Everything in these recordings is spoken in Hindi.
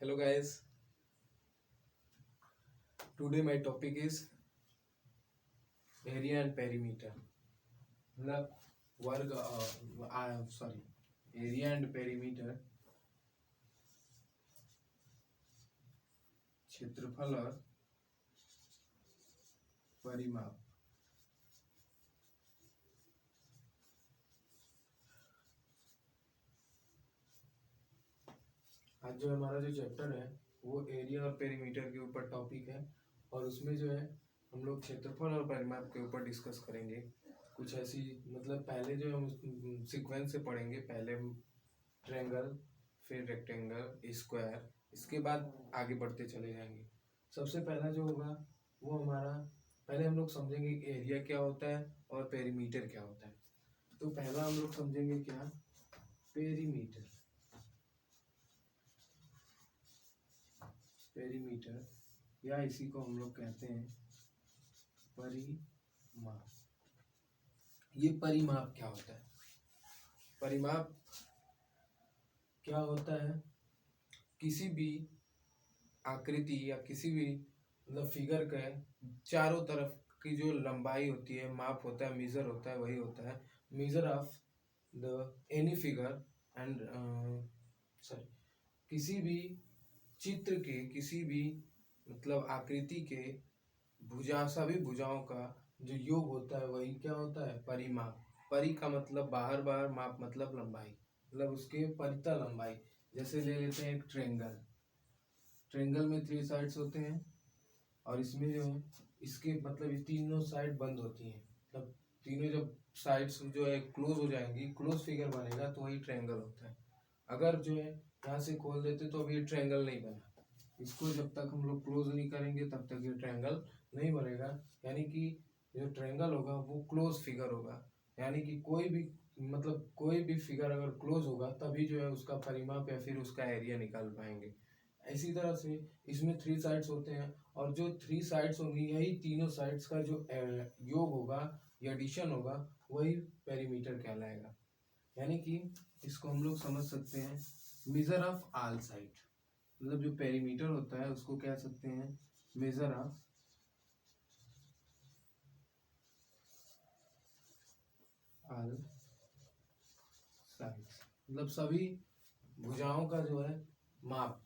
Hello guys, today my topic is area and perimeter. मतलब वर्ग सॉरी एरिया एंड पेरीमीटर, क्षेत्रफल और परिमाप। आज जो हमारा जो चैप्टर है वो एरिया और पेरीमीटर के ऊपर टॉपिक है और उसमें जो है हम लोग क्षेत्रफल और परिमाप के ऊपर डिस्कस करेंगे। कुछ ऐसी मतलब पहले जो हम सीक्वेंस से पढ़ेंगे, पहले ट्रायंगल, फिर रेक्टेंगल, स्क्वायर, इसके बाद आगे बढ़ते चले जाएंगे। सबसे पहला जो होगा वो हमारा, पहले हम लोग समझेंगे कि एरिया क्या होता है और पेरीमीटर क्या होता है। तो पहला हम लोग समझेंगे क्या, पेरीमीटर। पेरीमीटर या इसी को हम लोग कहते हैं परिमाप। ये परिमाप क्या होता है? परिमाप क्या होता है? किसी भी आकृति या किसी भी मतलब फिगर के चारों तरफ की जो लंबाई होती है, माप होता है, मेजर होता है, वही होता है measure of the any figure and sorry किसी भी चित्र के, किसी भी मतलब आकृति के सभी भुजाओं का जो योग होता है वही क्या होता है, परिमाप। परि का मतलब बाहर बाहर, माप मतलब लंबाई, मतलब उसके परिता लंबाई। जैसे ले लेते हैं एक ट्रायंगल। ट्रायंगल में 3 साइड्स होते हैं और इसमें जो है इसके मतलब ये तीनों साइड बंद होती हैं। मतलब तीनों जब साइड्स जो है क्लोज हो जाएंगी, क्लोज फिगर बनेगा तो वही ट्रायंगल होता है। अगर जो है यहाँ से खोल देते तो अभी ये ट्रायंगल नहीं बना। इसको जब तक हम लोग क्लोज नहीं करेंगे तब तक ये ट्रायंगल नहीं बनेगा। यानी कि जो ट्रायंगल होगा वो क्लोज फिगर होगा। यानी कि कोई भी मतलब कोई भी फिगर अगर क्लोज होगा तभी जो है उसका परिमाप या फिर उसका एरिया निकाल पाएंगे। इसी तरह से इसमें 3 साइड्स होते हैं और जो 3 साइड्स होंगी यही तीनों साइड्स का जो योग होगा या एडिशन होगा वही पेरीमीटर कहलाएगा। यानी कि इसको हम लोग समझ सकते हैं मेजर ऑफ ऑल साइड। मतलब जो पेरीमीटर होता है उसको कह सकते हैं मेजर ऑफ ऑल साइड्स। मतलब सभी भुजाओं का जो है माप,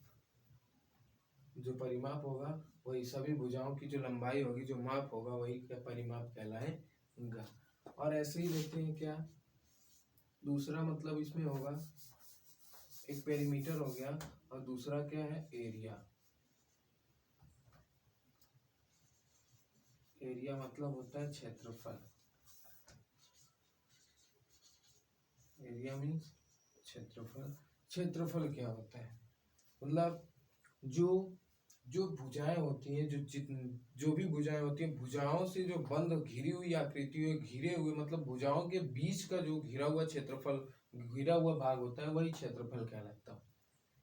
जो परिमाप होगा वही सभी भुजाओं की जो लंबाई होगी, जो माप होगा वही क्या परिमाप कहलाएगा। और ऐसे ही देखते हैं क्या दूसरा मतलब इसमें होगा, एक पेरीमीटर हो गया और दूसरा क्या है, एरिया। एरिया मतलब होता है क्षेत्रफल। एरिया मीन्स क्षेत्रफल। क्षेत्रफल क्या होता है? मतलब जो जो भुजाएं होती हैं, जो भी भुजाएं होती हैं, भुजाओं से जो बंद घिरी हुई आकृति है, घिरे हुए मतलब भुजाओं के बीच का जो घिरा हुआ क्षेत्रफल, घिरा हुआ भाग होता है वही क्षेत्रफल कहलाता है।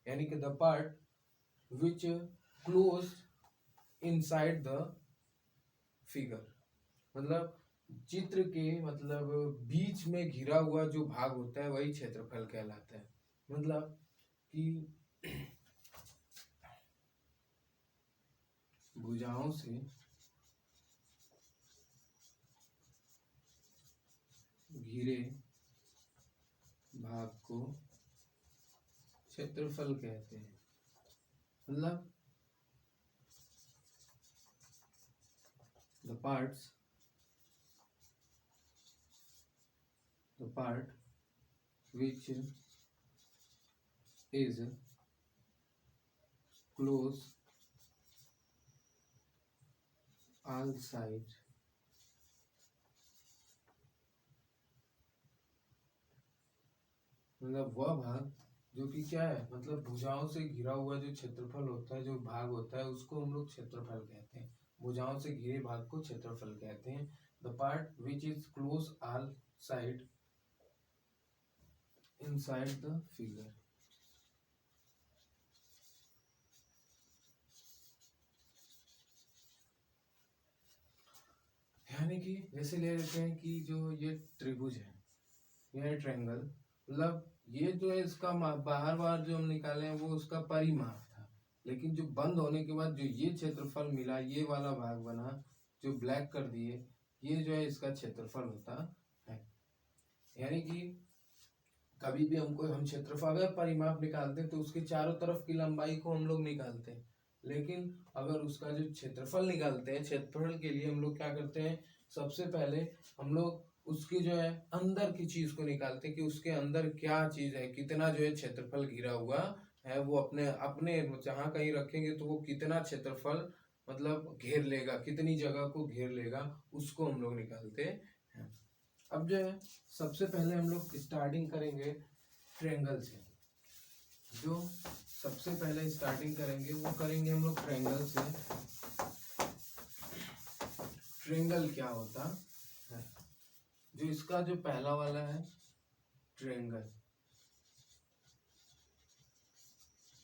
यानी कि the part which close inside the figure. मतलब चित्र के मतलब बीच में घिरा हुआ जो भाग होता है वही क्षेत्रफल कहलाता है। मतलब कि भुजाओं से घिरे भाग को क्षेत्रफल कहते हैं। मतलब the part which is close all side मतलब वह भाग जो कि क्या है, मतलब भुजाओं से घिरा हुआ जो क्षेत्रफल होता है, जो भाग होता है उसको हम लोग क्षेत्रफल कहते हैं। भुजाओं से घिरे भाग को क्षेत्रफल कहते हैं। The part which is close all side inside the figure. यानी कि जैसे ले लेते हैं कि जो ये त्रिभुज है, यह ट्रायंगल, मतलब ये जो है इसका बाहर बाहर जो हम निकाले हैं वो उसका परिमाप था। लेकिन जो बंद होने के बाद जो ये क्षेत्रफल मिला, ये वाला भाग बना जो ब्लैक कर दिए, ये जो है इसका क्षेत्रफल होता है। यानी कि कभी भी हम क्षेत्रफल अगर परिमाप निकालते हैं तो उसके चारों तरफ की लंबाई को हम लोग निकालते हैं, लेकिन अगर उसका जो क्षेत्रफल निकालते हैं, क्षेत्रफल के लिए हम लोग क्या करते हैं, सबसे पहले हम लोग उसकी जो है अंदर की चीज को निकालते हैं कि उसके अंदर क्या चीज है, कितना जो है क्षेत्रफल घिरा हुआ है, वो अपने अपने जहाँ कहीं रखेंगे तो वो कितना क्षेत्रफल मतलब घेर लेगा, कितनी जगह को घेर लेगा, उसको हम लोग निकालते हैं। अब जो है सबसे पहले हम लोग स्टार्टिंग करेंगे ट्रायंगल से। जो सबसे पहले स्टार्टिंग करेंगे वो करेंगे हम लोग ट्रायंगल से। ट्रायंगल क्या होता है, जो इसका जो पहला वाला है ट्रायंगल,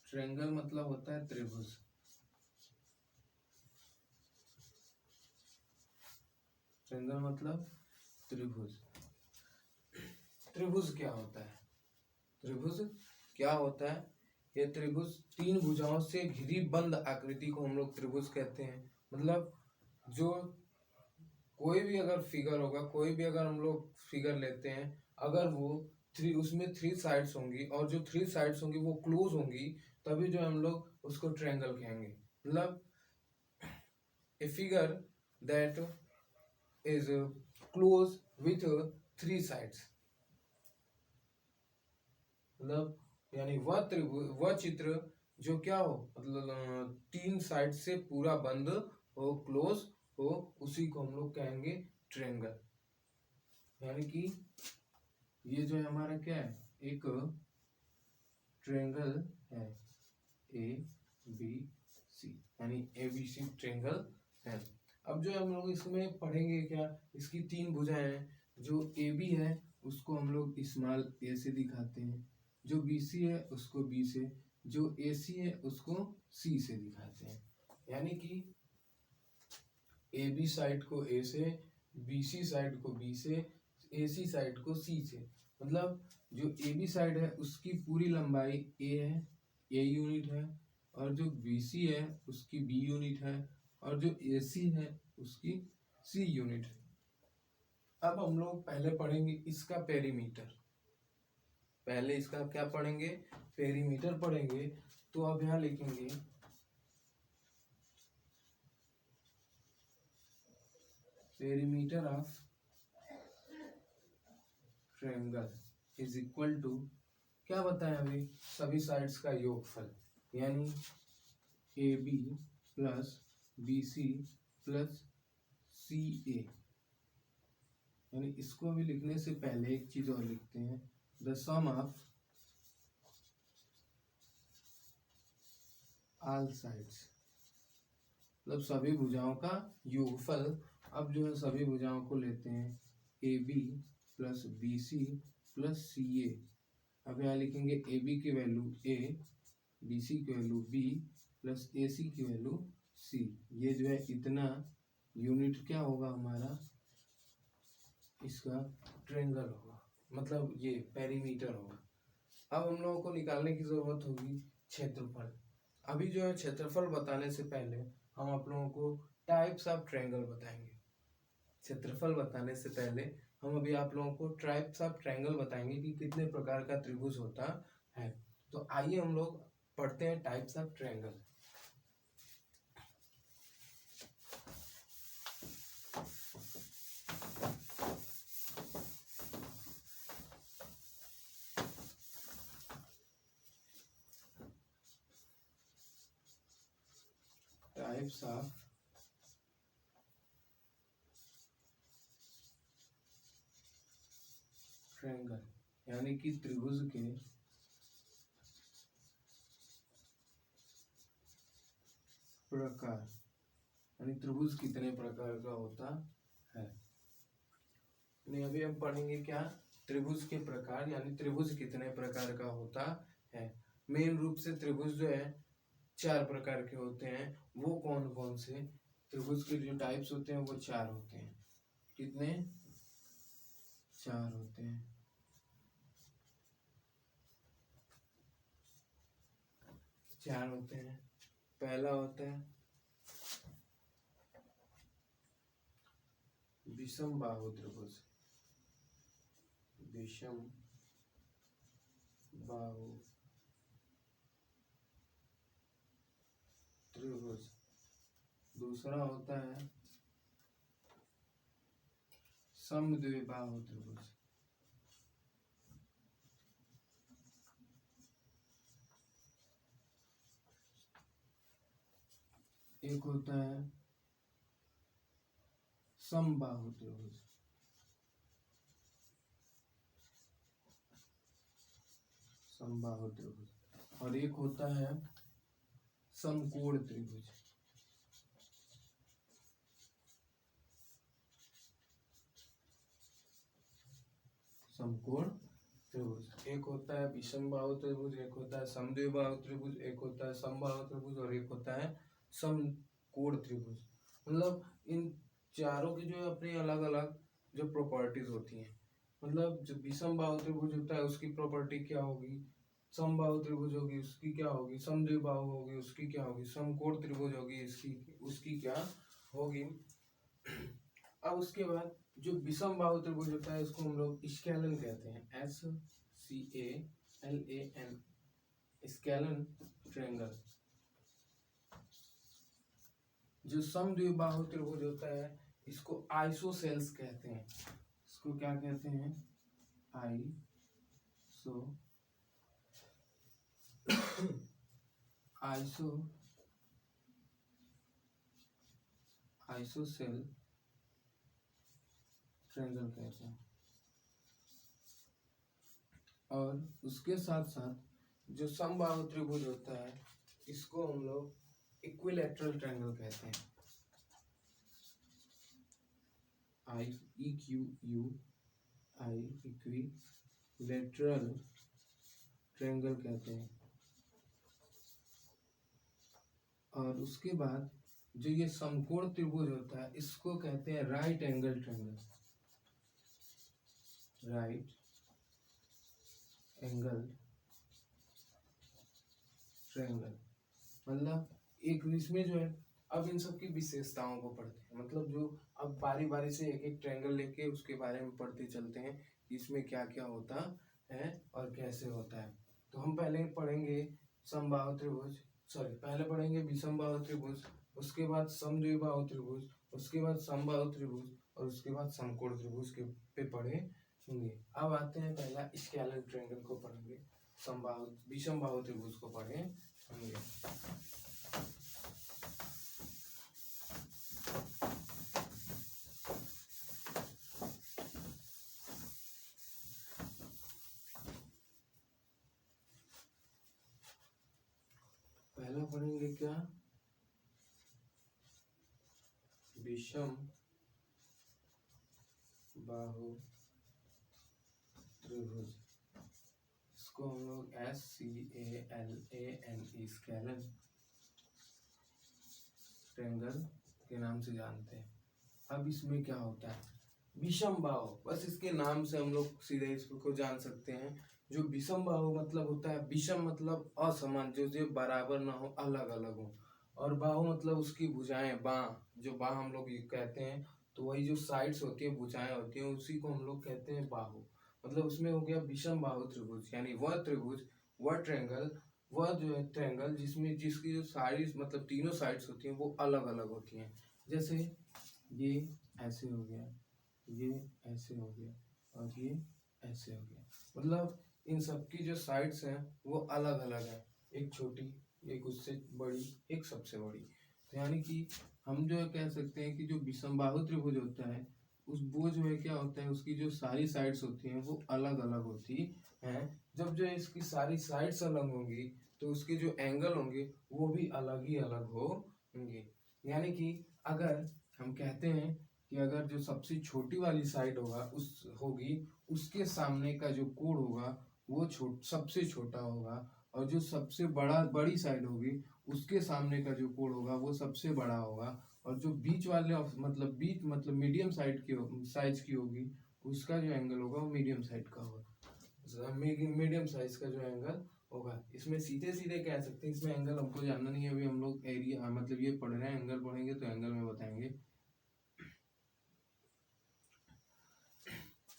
ट्रायंगल मतलब होता है त्रिभुज। ट्रायंगल मतलब त्रिभुज। त्रिभुज क्या होता है, त्रिभुज क्या होता है, ये त्रिभुज तीन भुजाओं से घिरी बंद आकृति को हम लोग त्रिभुज कहते हैं। मतलब जो कोई भी अगर फिगर होगा, कोई भी अगर हम लोग फिगर लेते हैं, अगर वो उसमें थ्री साइड्स होंगी और जो थ्री साइड्स होंगी वो क्लोज होंगी, तभी जो हम लोग उसको ट्रायंगल कहेंगे। मतलब a figure that is close with three sides, मतलब यानी वह चित्र जो क्या हो, मतलब तीन साइड से पूरा बंद हो, क्लोज हो, उसी को हम लोग कहेंगे ट्रायंगल। यानी कि ये जो है हमारा क्या है, एक ट्रायंगल है ए बी सी, यानी ए बी सी ट्रायंगल है। अब जो हम लोग इसमें पढ़ेंगे क्या, इसकी तीन भुजाएं हैं। जो ए बी है उसको हम लोग स्मॉल ए से दिखाते हैं, जो बी सी है उसको बी से, जो ए सी है उसको सी से दिखाते हैं। यानी कि ए बी साइड को ए से, बी सी साइड को बी से, ए सी साइड को सी से। मतलब जो ए बी साइड है उसकी पूरी लंबाई ए है, ए यूनिट है, और जो बी सी है उसकी बी यूनिट है, और जो ए सी है उसकी सी यूनिट है। अब हम लोग पहले पढ़ेंगे इसका पेरीमीटर। पहले इसका क्या पढ़ेंगे, पेरीमीटर पढ़ेंगे। तो अब यहाँ लिखेंगे perimeter of triangle is equal to, क्या बताया अभी, सभी साइड्स का योगफल, यानी A B plus B C plus C A. यानी इसको अभी लिखने से पहले एक चीज और लिखते हैं, the sum of all sides, मतलब सभी भुजाओं का योगफल। अब जो है सभी भुजाओं को लेते हैं, A B plus B C plus C A. अब यहाँ लिखेंगे ए बी की वैल्यू ए, बी सी की value B plus A C की वैल्यू सी। ये जो है इतना यूनिट क्या होगा हमारा, इसका ट्रायंगल होगा, मतलब ये पेरीमीटर होगा। अब हम लोगों को निकालने की जरूरत होगी क्षेत्रफल। अभी जो है क्षेत्रफल बताने से पहले हम आप लोगों को टाइप्स ऑफ ट्रायंगल बताएंगे। क्षेत्रफल बताने से पहले हम अभी आप लोगों को टाइप्स ऑफ ट्रायंगल बताएंगे कि कितने प्रकार का त्रिभुज होता है। तो आइए हम लोग पढ़ते हैं types of triangle. Types of triangle, यानी कि त्रिभुज के प्रकार, यानी त्रिभुज कितने प्रकार का होता है। नहीं, अभी हम पढ़ेंगे क्या, त्रिभुज के प्रकार, यानी त्रिभुज कितने प्रकार का होता है। मेन रूप से त्रिभुज जो है चार प्रकार के होते हैं। वो कौन कौन से त्रिभुज के जो टाइप्स होते हैं वो चार होते हैं। कितने, चार होते हैं। चार होते हैं। पहला होता है विषम बाहु त्रिभुज, विषम बाहु त्रिभुज। दूसरा होता है समद्विबाहु त्रिभुज, एक होता है समबाहु त्रिभुज, समबाहु त्रिभुज, और एक होता है समकोण त्रिभुज। समकोण त्रिभुज, एक होता है विषम बाहु त्रिभुज, एक होता है समद्विबाहु त्रिभुज, एक होता है समबाहु त्रिभुज, और एक होता है समकोण त्रिभुज। मतलब इन चारों की जो अपनी अलग अलग जो प्रॉपर्टीज होती हैं। मतलब जो विषम बाहु त्रिभुज होता है उसकी प्रॉपर्टी क्या होगी, समबाहु त्रिभुज होगी उसकी क्या होगी, समद्विबाहु होगी उसकी क्या होगी, समकोण त्रिभुज होगी इसकी उसकी क्या होगी। अब उसके बाद जो विषम बाहु त्रिभुज होता है उसको हम लोग स्केलन कहते हैं, SCALAN, स्केलन ट्रायंगल। जो समद्विबाहु त्रिभुज होता है इसको आइसोसेल्स कहते हैं, इसको क्या कहते हैं, आइसोसेल ट्रायंगल कहते हैं। और उसके साथ साथ जो समबाहु त्रिभुज होता है इसको हम लोग इक्विलैटरल ट्रायंगल कहते हैं, इक्विलैटरल ट्रायंगल कहते हैं। और उसके बाद जो ये समकोण त्रिभुज होता है इसको कहते हैं right angle triangle, right angle triangle. मतलब एक इसमें जो है, अब इन सब की विशेषताओं को पढ़ते हैं। मतलब जो अब बारी बारी से एक एक ट्रायंगल लेके उसके बारे में पढ़ते चलते हैं कि इसमें क्या क्या होता है और कैसे होता है। तो हम पहले पढ़ेंगे समबाहु त्रिभुज, पहले पढ़ेंगे विषम बाहु त्रिभुज, उसके बाद समद्विबाहु त्रिभुज, उसके बाद समबाहु त्रिभुज, और उसके बाद समकोण त्रिभुज के पे पढ़े होंगे। अब आते हैं पहला स्केलर ट्रायंगल को पढ़ेंगे, समबाहु विषम बाहु त्रिभुज को पढ़े होंगे। पहला पढ़ेंगे क्या, विषम बाहु त्रिभुज, इसको हम लोग SCALAN स्केलन ट्रायंगल के नाम से जानते हैं। अब इसमें क्या होता है, विषम बाहु, बस इसके नाम से हम लोग सीधे इसको जान सकते हैं। जो विषम बाहु मतलब होता है, विषम मतलब असमान, जो बराबर ना हो, अलग अलग हो, और बाहु मतलब उसकी भुजाएं, बाह, जो बाह हम लोग कहते हैं, तो वही जो साइड्स होती है, भुजाएं होती हैं, उसी को हम लोग कहते हैं बाहु। मतलब उसमें हो गया विषम बाहु त्रिभुज, यानी वह त्रिभुज, वह ट्रायंगल, वह जो है ट्रायंगल जिसमें जिसकी जो साइड मतलब तीनों साइड्स होती हैं वो अलग अलग होती हैं। जैसे ये ऐसे हो गया, ये ऐसे हो गया, और ये ऐसे हो गया। मतलब इन सब की जो साइड्स हैं वो अलग अलग है, एक छोटी, एक उससे बड़ी, एक सबसे बड़ी। तो यानी कि हम जो कह सकते हैं कि जो विषम बाहु त्रिभुज होता है उस वो जो है क्या होता है, उसकी जो सारी साइड्स होती हैं वो अलग अलग होती हैं। जब जो इसकी सारी साइड्स अलग होंगी तो उसके जो एंगल होंगे वो भी अलग ही अलग होंगे। यानी कि अगर हम कहते हैं कि अगर जो सबसे छोटी वाली साइड होगी उसके सामने का जो कोण होगा वो सबसे छोटा होगा, और जो सबसे बड़ी साइड होगी उसके सामने का जो कोण होगा वो सबसे बड़ा होगा, और जो बीच वाले बीच मतलब मीडियम साइज की होगी उसका जो एंगल होगा वो मीडियम साइज का होगा, मीडियम साइज का जो एंगल होगा। इसमें सीधे सीधे कह सकते हैं, इसमें एंगल हमको जानना नहीं है, अभी हम लोग एरिया मतलब ये पढ़ रहे हैं, एंगल पढ़ेंगे तो एंगल में बताएंगे।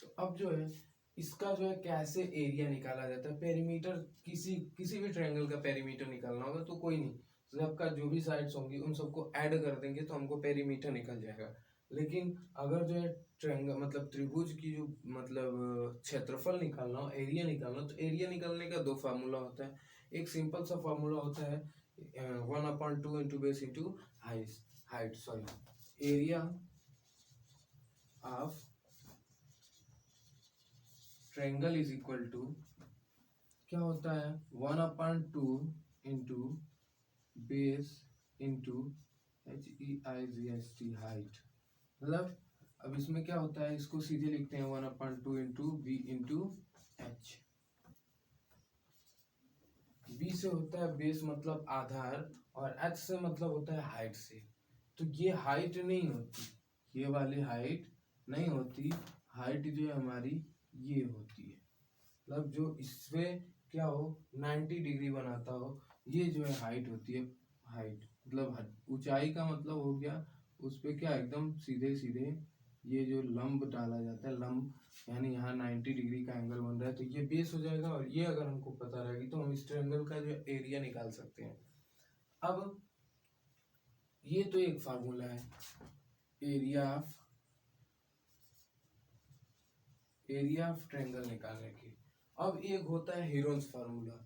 तो अब जो है इसका जो है कैसे एरिया निकाला जाता है, पेरीमीटर, किसी भी ट्रायंगल का पेरीमीटर निकालना होगा तो कोई नहीं, सबका जो भी साइड्स होंगी उन सबको ऐड कर देंगे तो हमको पेरीमीटर निकल जाएगा। लेकिन अगर जो है ट्रायंगल मतलब त्रिभुज की जो मतलब क्षेत्रफल निकालना हो, एरिया निकालना हो, तो एरिया निकालने का दो फार्मूला होता है। एक सिंपल सा फार्मूला होता है 1/2 into base into height sorry area of triangle is equal to क्या होता है 1/2 into base into HEIGST height. मतलब अब इसमें क्या होता है, इसको सीधे लिखते हैं 1/2 into B into H. B से होता है बेस मतलब आधार, और एच से मतलब होता है हाइट से। तो ये हाइट नहीं होती, ये वाली हाइट नहीं होती, हाइट जो है हमारी ये होती है, मतलब जो इसमें क्या हो 90 डिग्री बनाता हो, ये जो है हाइट होती है। हाइट मतलब ऊंचाई का मतलब हो गया, उस पे क्या एकदम सीधे सीधे ये जो लंब डाला जाता है, लंब यानी यहाँ 90 डिग्री का एंगल बन रहा है तो ये बेस हो जाएगा, और ये अगर हमको पता रहेगी तो हम इस ट्रायंगल का जो एरिया निकाल सकते हैं। अब ये तो एक फार्मूला है एरिया ऑफ ट्रायंगल निकालने की। अब एक होता है हीरोन्स फार्मूला।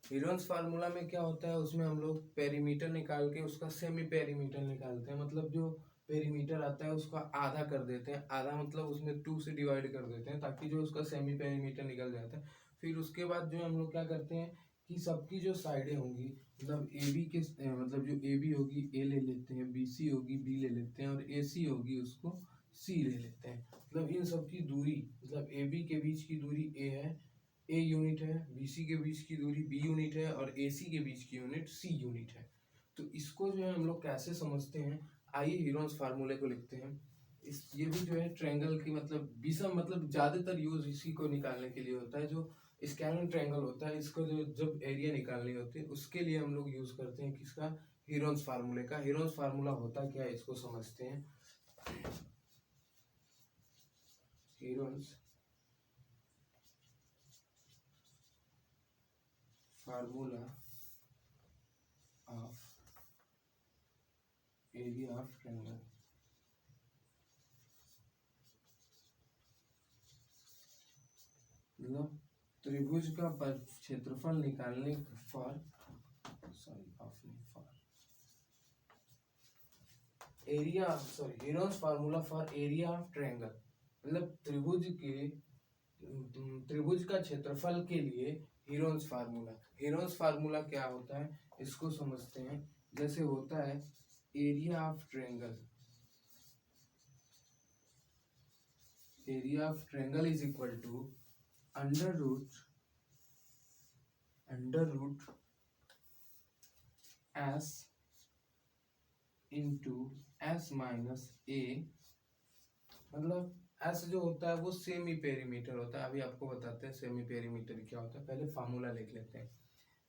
हीरोन्स फार्मूला में क्या होता है, उसमें हम लोग पेरीमीटर निकाल के उसका सेमी पेरीमीटर निकालते हैं, मतलब जो पेरीमीटर आता है उसका आधा कर देते हैं, आधा मतलब उसमें 2 से डिवाइड कर देते हैं ताकि जो उसका सेमी पेरीमीटर निकल जाता है। फिर उसके बाद जो हम लोग क्या करते हैं कि सबकी जो साइडें होंगी मतलब ए बी के मतलब जो ए बी होगी ए ले लेते हैं, बी सी होगी बी ले लेते हैं, और ए सी होगी उसको सी ले लेते हैं। मतलब इन सब की दूरी मतलब ए बी के बीच की दूरी ए है, ए यूनिट है, बीसी के बीच की दूरी बी यूनिट है, और एसी के बीच की यूनिट सी यूनिट है। तो इसको जो है हम लोग कैसे समझते हैं, आइए हीरोन्स फार्मूले को लिखते हैं। इस ये भी जो है ट्रायंगल की मतलब विषम मतलब ज्यादातर यूज इसी को निकालने के लिए होता है, जो स्कैलर ट्रायंगल होता है, इसको जो जब एरिया निकालनी होती है उसके लिए हम लोग यूज करते हैं किसका, हीरोन्स फार्मूले का। हीरोन्स फार्मूला होता क्या है इसको समझते हैं। Heron's formula of area of triangle. मतलब त्रिभुज का क्षेत्रफल निकालने for area Heron's formula for area of triangle, मतलब त्रिभुज का क्षेत्रफल के लिए हीरोन्स फार्मूला। हीरोन्स फार्मूला क्या होता है इसको समझते हैं। जैसे होता है area of triangle is equal to under root S into S minus A. मतलब एस जो होता है वो सेमी पेरीमीटर होता है, अभी आपको बताते हैं सेमी पेरीमीटर क्या होता है, पहले फार्मूला लिख लेते हैं।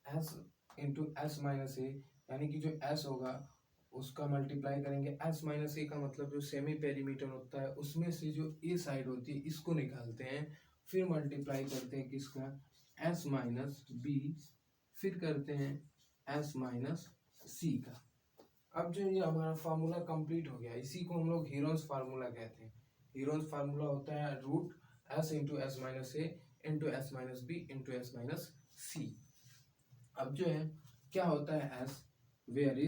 एस इंटू एस माइनस ए, यानी कि जो एस होगा उसका मल्टीप्लाई करेंगे एस माइनस ए का मतलब जो सेमी पेरीमीटर होता है उसमें से जो ए साइड होती है इसको निकालते हैं, फिर मल्टीप्लाई करते हैं किसका, एस माइनस बी, फिर करते हैं एस माइनस सी का। अब जो ये हमारा फार्मूला कंप्लीट हो गया, इसी को हम लोग हीरोन्स फार्मूला कहते हैं। हीरोन्स फार्मूला होता है root S into S minus A into S minus B into S minus C. अब जो है क्या होता है S, where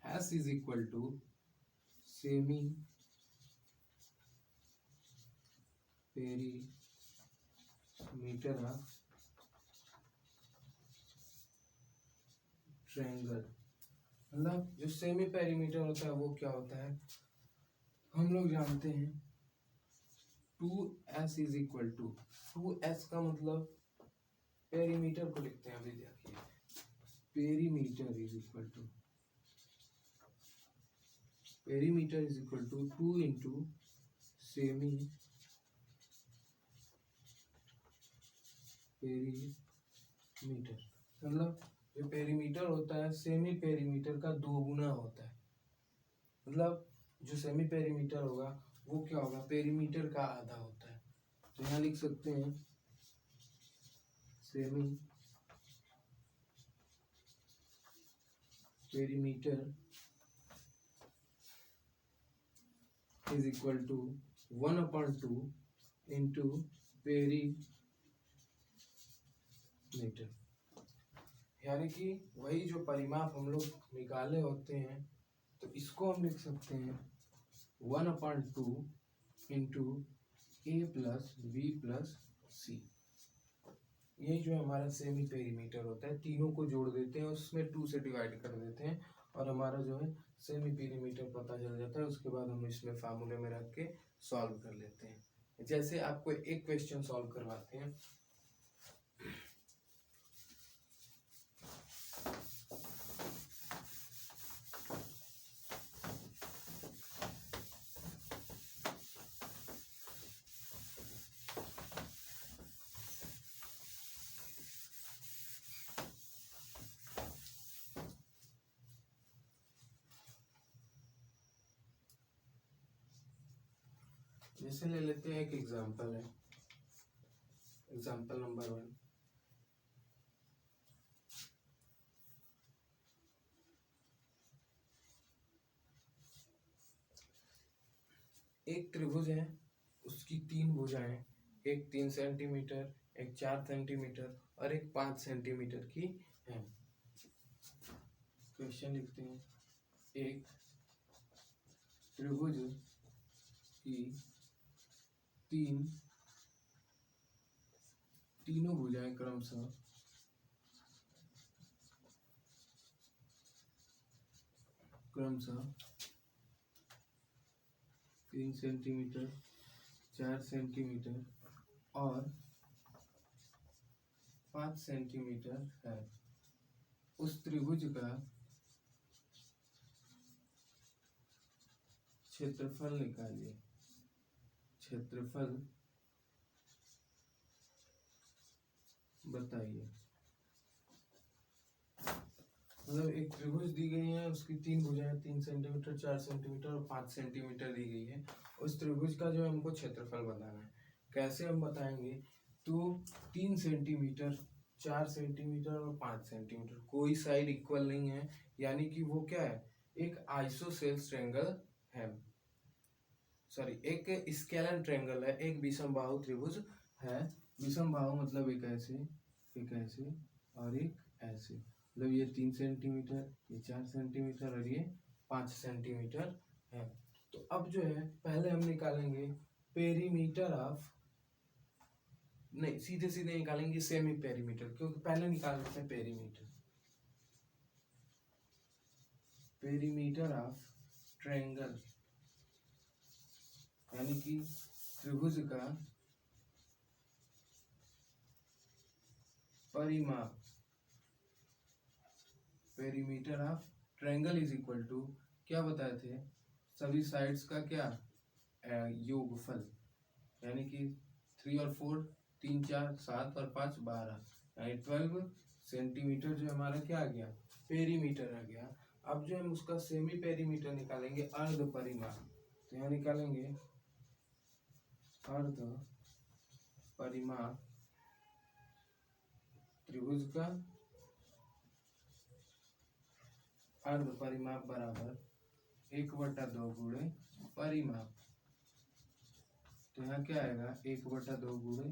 S is equal to semi perimeter of triangle. मतलब जो सेमी पेरीमीटर होता है वो क्या होता है, हम लोग जानते हैं 2s is equal to 2s का मतलब पेरीमीटर को लिखते हैं, अभी देखिए perimeter is equal to perimeter is equal to 2 into semi perimeter. मतलब जो पेरीमीटर होता है सेमी पेरीमीटर का 2 गुना होता है। मतलब जो सेमी पेरीमीटर होगा वो क्या होगा, पेरीमीटर का आधा होता है। तो यहाँ लिख सकते हैं semi perimeter is equal to 1/2 into perimeter. यानी कि वही जो परिमाप हम लोग निकाले होते हैं, तो इसको हम लिख सकते हैं 1/2 इंटू ए प्लस बी प्लस सी। यही जो हमारा सेमी पेरीमीटर होता है, तीनों को जोड़ देते हैं, उसमें 2 से डिवाइड कर देते हैं और हमारा जो है सेमी पेरीमीटर पता चल जाता है। उसके बाद हम इसमें फार्मूले में रख के सॉल्व कर लेते हैं। जैसे आपको एक क्वेश्चन सॉल्व करवाते हैं। जैसे ले लेते हैं, एक एग्जांपल है, एग्जांपल नंबर 1। एक त्रिभुज है, उसकी 3 भुजाएं, एक 3 सेंटीमीटर, एक 4 सेंटीमीटर और एक 5 सेंटीमीटर की है। क्वेश्चन लिखते हैं, एक त्रिभुज की तीनों भुजाएं क्रमशः 3 सेंटीमीटर, 4 सेंटीमीटर और 5 सेंटीमीटर है। उस त्रिभुज का क्षेत्रफल निकालिए। क्षेत्रफल बताइए। मतलब एक त्रिभुज दी गई है, उसकी 3 भुजाएं 3 सेंटीमीटर, 4 सेंटीमीटर और 5 सेंटीमीटर दी गई है। उस त्रिभुज का जो हमको क्षेत्रफल बताना है। कैसे हम बताएंगे, तो 3 सेंटीमीटर, 4 सेंटीमीटर और 5 सेंटीमीटर, कोई साइड इक्वल नहीं है, यानी कि वो क्या है, एक आइसोसेल्स ट्रायंगल है, सॉरी एक स्केलर ट्रायंगल है, एक विषमबाहु त्रिभुज है। विषमबाहु मतलब एक ऐसे और एक ऐसे। मतलब ये 3 सेंटीमीटर, ये 4 सेंटीमीटर और ये 5 सेंटीमीटर है। तो अब जो है पहले हम निकालेंगे पेरीमीटर ऑफ, नहीं सीधे सीधे निकालेंगे सेमी पेरीमीटर, क्योंकि पहले निकाल लेते हैं पेरीमीटर ऑफ ट्रायंगल, यानी कि त्रिभुज का परिमाप। Perimeter of triangle is equal to, क्या बताए थे, सभी साइड्स का क्या योगफल, यानी कि 3 और 4, 3 4 7 और 5 12, यानी 12 सेंटीमीटर जो हमारा क्या आ गया, पेरीमीटर आ गया। अब जो हम उसका सेमी पेरीमीटर निकालेंगे, अर्ध परिमाप। तो यहाँ निकालेंगे अर्ध परिमाप त्रिभुज का अर्ध परिमाप बराबर 1/2 गुणे परिमाप। तो यहाँ क्या आएगा, 1/2 गुणे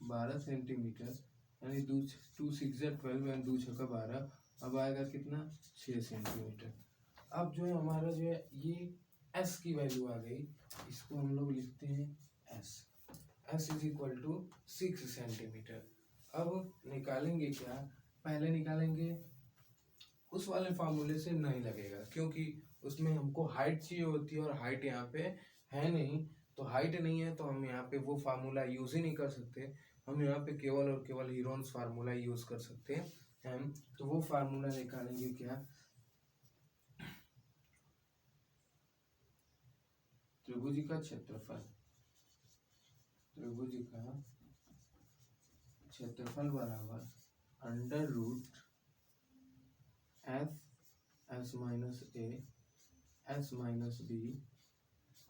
12 सेंटीमीटर, यानी 2 6 12 एंड 2 6 12। अब आएगा कितना, 6 सेंटीमीटर। अब जो है हमारा जो है ये s की वैल्यू आ गई, इसको हम लोग लिखते हैं s is equal to 6 centimetre. अब निकालेंगे क्या, पहले निकालेंगे उस वाले फार्मूले से नहीं लगेगा, क्योंकि उसमें हमको हाइट चाहिए होती है और हाइट यहाँ पे है नहीं। तो हाइट नहीं है तो हम यहाँ पे वो फार्मूला यूज ही नहीं कर सकते। हम यहाँ पे केवल और केवल हीरोन्स फार्मूला यूज कर सकते हैं। तो वो फार्मूला निकालेंगे क्या, त्रिभुज का क्षेत्रफल, त्रिभुज का क्षेत्रफल बराबर under root F S minus A S minus B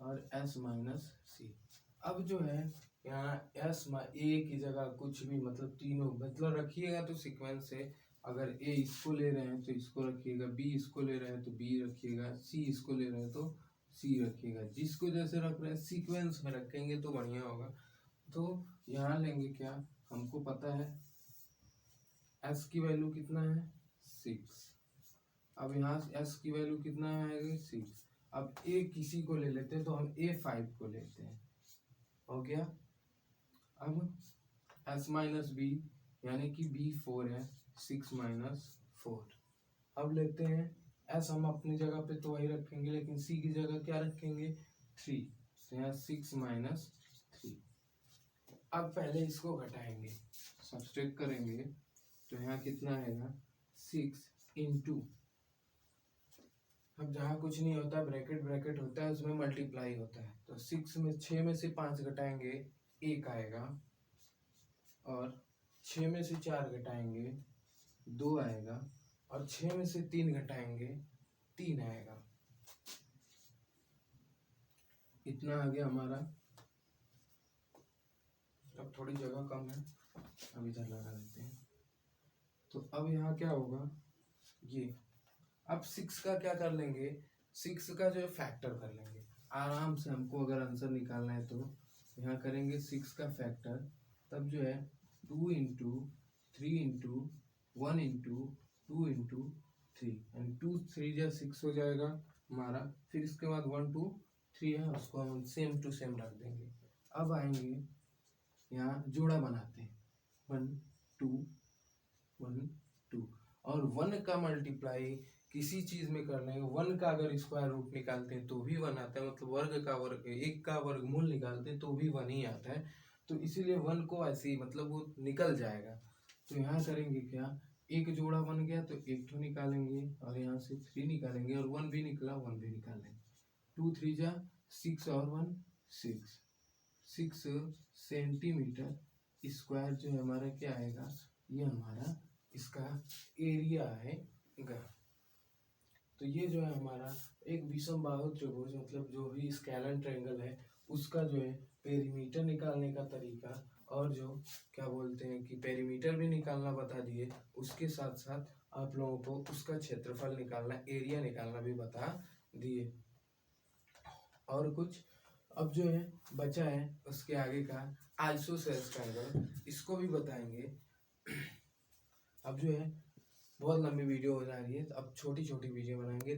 और एस माइनस सी। अब जो है यहाँ एस ए की जगह कुछ भी मतलब तीनों मतलब रखिएगा तो सीक्वेंस से, अगर ए इसको ले रहे हैं तो इसको रखिएगा, बी इसको ले रहे हैं तो बी रखिएगा, सी इसको ले रहे हैं तो सी रखिएगा। जिसको जैसे रख रहे हैं सीक्वेंस में रखेंगे तो बढ़िया होगा। तो यहाँ लेंगे क्या, हमको पता है एस की वैल्यू कितना है 6। अब यहाँ एस की वैल्यू कितना है 6। अब ए किसी को ले लेते हैं तो हम A5 को लेते हैं, हो गया। अब एस माइनस बी यानी कि B4 है, 6 माइनस 4। अब लेते हैं एस, हम अपनी जगह पे तो वही रखेंगे लेकिन सी की जगह क्या रखेंगे 3, तो यहाँ 6 माइनस 3। अब पहले इसको घटाएंगे, सब्सट्रैक्ट करेंगे तो यहाँ कितना आएगा 6 इंटू, अब जहाँ कुछ नहीं होता ब्रैकेट ब्रैकेट होता है उसमें मल्टीप्लाई होता है, तो 6 में से 5 घटाएंगे 1 आएगा, और 6 में से 4 घटाएंगे 2 आएगा, और 6 में से 3 घटाएंगे 3 आएगा। इतना आ गया हमारा। अब थोड़ी जगह कम है, अब इधर लगा देते हैं। तो अब यहाँ क्या होगा ये, अब 6 का क्या कर लेंगे, 6 का जो है फैक्टर कर लेंगे आराम से। हमको अगर आंसर निकालना है तो यहाँ करेंगे 6 का फैक्टर, तब जो है 2 इंटू 3 इंटू 1 इंटू 2 इंटू 3, यानी 2 3 या 6 हो जाएगा हमारा। फिर इसके बाद 1 2 3 है उसको हम सेम टू सेम रख देंगे। अब आएंगे यहाँ जोड़ा बनाते हैं 1 2 1 2, और 1 का मल्टीप्लाई किसी चीज में कर लेंगे, 1 का अगर स्क्वायर रूट निकालते हैं तो भी 1 आता है, मतलब वर्ग का वर्ग, 1 का वर्गमूल निकालते हैं तो भी 1 ही आता है। तो इसीलिए 1 को ऐसे ही मतलब वो निकल जाएगा। तो यहाँ करेंगे क्या, एक जोड़ा बन गया तो 1 तो निकालेंगे, और यहाँ से 3 निकालेंगे, और 1 भी निकला 1 भी निकालेंगे। 2 3 जा 6 और 1 6, 6 सेंटीमीटर स्क्वायर जो है हमारा क्या आएगा, ये हमारा इसका एरिया आएगा। तो ये जो है हमारा एक विषम बाहु त्रिभुज मतलब जो भी स्केलर ट्रायंगल है उसका जो है पेरीमीटर निकालने का तरीका, और जो क्या बोलते हैं कि पेरीमीटर भी निकालना बता दिए, उसके साथ साथ आप लोगों को उसका क्षेत्रफल निकालना, एरिया निकालना भी बता दिए। और कुछ अब जो है बचा है उसके आगे का आइसोसेलेस ट्रायंगल, इसको भी बताएंगे। अब जो है बहुत लंबी वीडियो हो जा रही है, अब छोटी छोटी वीडियो बनाएंगे।